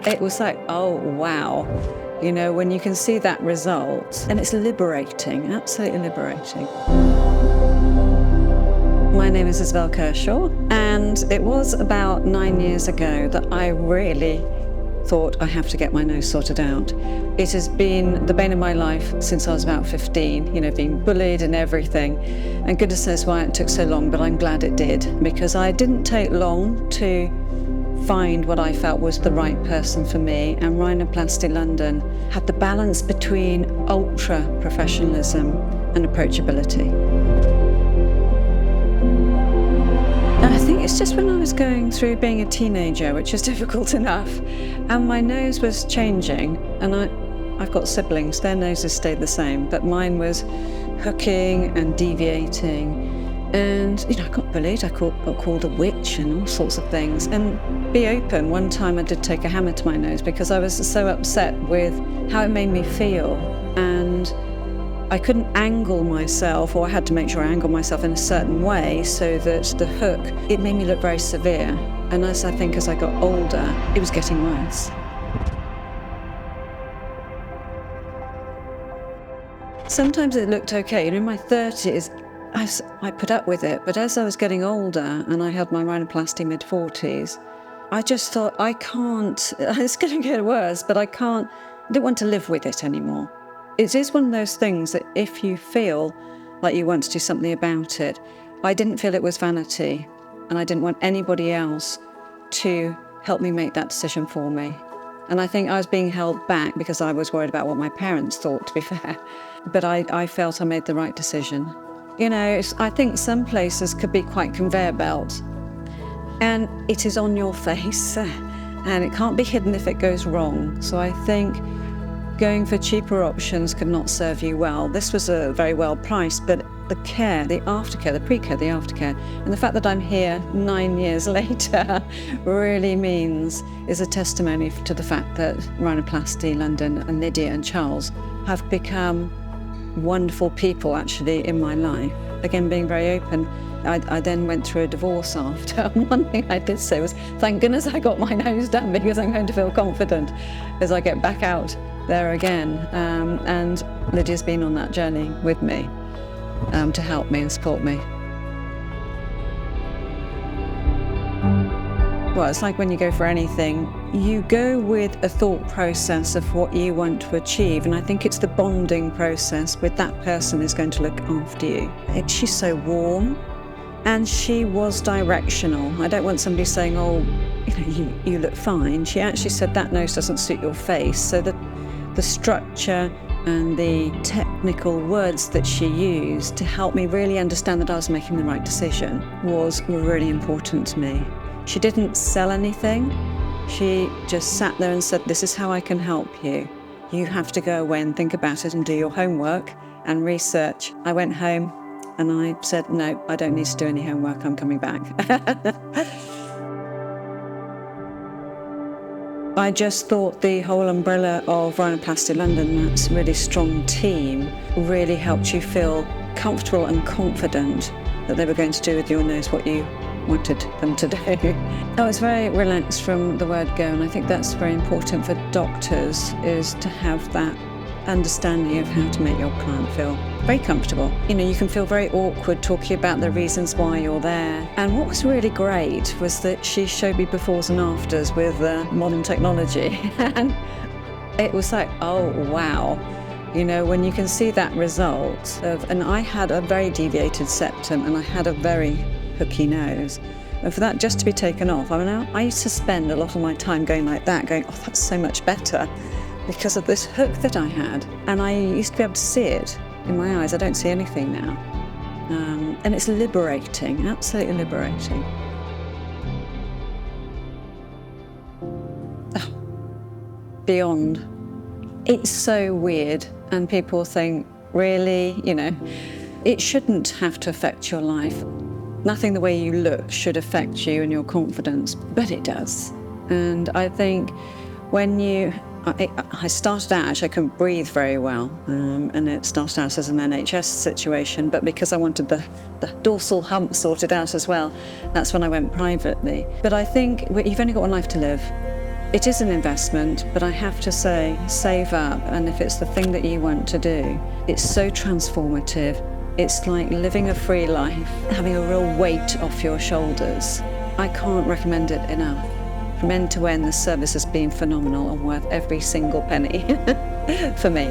It was like, oh, wow. You know, when you can see that result, and it's liberating, absolutely liberating. My name is Isobel Kershaw, and it was about 9 years ago that I really thought I have to get my nose sorted out. It has been the bane of my life since I was about 15, you know, being bullied and everything. And goodness knows why it took so long, but I'm glad it did, because I didn't take long to find what I felt was the right person for me, and Rhinoplasty London had the balance between ultra professionalism and approachability. And I think it's just when I was going through being a teenager, which is difficult enough, and my nose was changing, and I've got siblings, their noses stayed the same, but mine was hooking and deviating. And, you know, I got bullied, I got called a witch and all sorts of things. And be open, one time I did take a hammer to my nose because I was so upset with how it made me feel. And I couldn't angle myself, or I had to make sure I angled myself in a certain way so that the hook, it made me look very severe. And as I got older, it was getting worse. Sometimes it looked okay. You know, in my 30s, I put up with it, but as I was getting older and I had my rhinoplasty mid-40s, I just thought, it's going to get worse, but I didn't want to live with it anymore. It is one of those things that if you feel like you want to do something about it, I didn't feel it was vanity, and I didn't want anybody else to help me make that decision for me. And I think I was being held back because I was worried about what my parents thought, to be fair. But I felt I made the right decision. You know, I think some places could be quite conveyor belt, and it is on your face, and it can't be hidden if it goes wrong. So I think going for cheaper options could not serve you well. This was very well priced, but the care, the aftercare, the pre-care, the aftercare, and the fact that I'm here 9 years later really is a testimony to the fact that Rhinoplasty London and Lydia and Charles have become wonderful people actually in my life. Again, being very open. I then went through a divorce after. One thing I did say was, thank goodness I got my nose done, because I'm going to feel confident as I get back out there again. And Lydia's been on that journey with me to help me and support me. Well, it's like when you go for anything, you go with a thought process of what you want to achieve, and I think it's the bonding process with that person who's going to look after you. She's so warm, and she was directional. I don't want somebody saying, oh, you look fine. She actually said that nose doesn't suit your face, so that the structure and the technical words that she used to help me really understand that I was making the right decision was really important to me. She didn't sell anything. She just sat there and said, this is how I can help you. You have to go away and think about it and do your homework and research. I went home and I said, no, I don't need to do any homework, I'm coming back. I just thought the whole umbrella of Rhinoplasty London, that's a really strong team, really helped you feel comfortable and confident that they were going to do with your nose what you wanted them to do. I was very relaxed from the word go, and I think that's very important for doctors, is to have that understanding of how to make your client feel very comfortable. You know, you can feel very awkward talking about the reasons why you're there. And what was really great was that she showed me befores and afters with modern technology. And it was like, oh, wow. You know, when you can see that result and I had a very deviated septum and I had a very hooky nose. And for that just to be taken off, I mean, I used to spend a lot of my time going like that, going, oh, that's so much better, because of this hook that I had. And I used to be able to see it in my eyes. I don't see anything now. And it's liberating, absolutely liberating. Oh, beyond. It's so weird, and people think, really, you know, it shouldn't have to affect your life. Nothing the way you look should affect you and your confidence, but it does. And I think when I started out, actually I couldn't breathe very well, and it started out as an NHS situation, but because I wanted the dorsal hump sorted out as well, that's when I went privately. But I think you've only got one life to live. It is an investment, but I have to say, save up, and if it's the thing that you want to do, it's so transformative. It's like living a free life, having a real weight off your shoulders. I can't recommend it enough. From end to end, the service has been phenomenal and worth every single penny for me.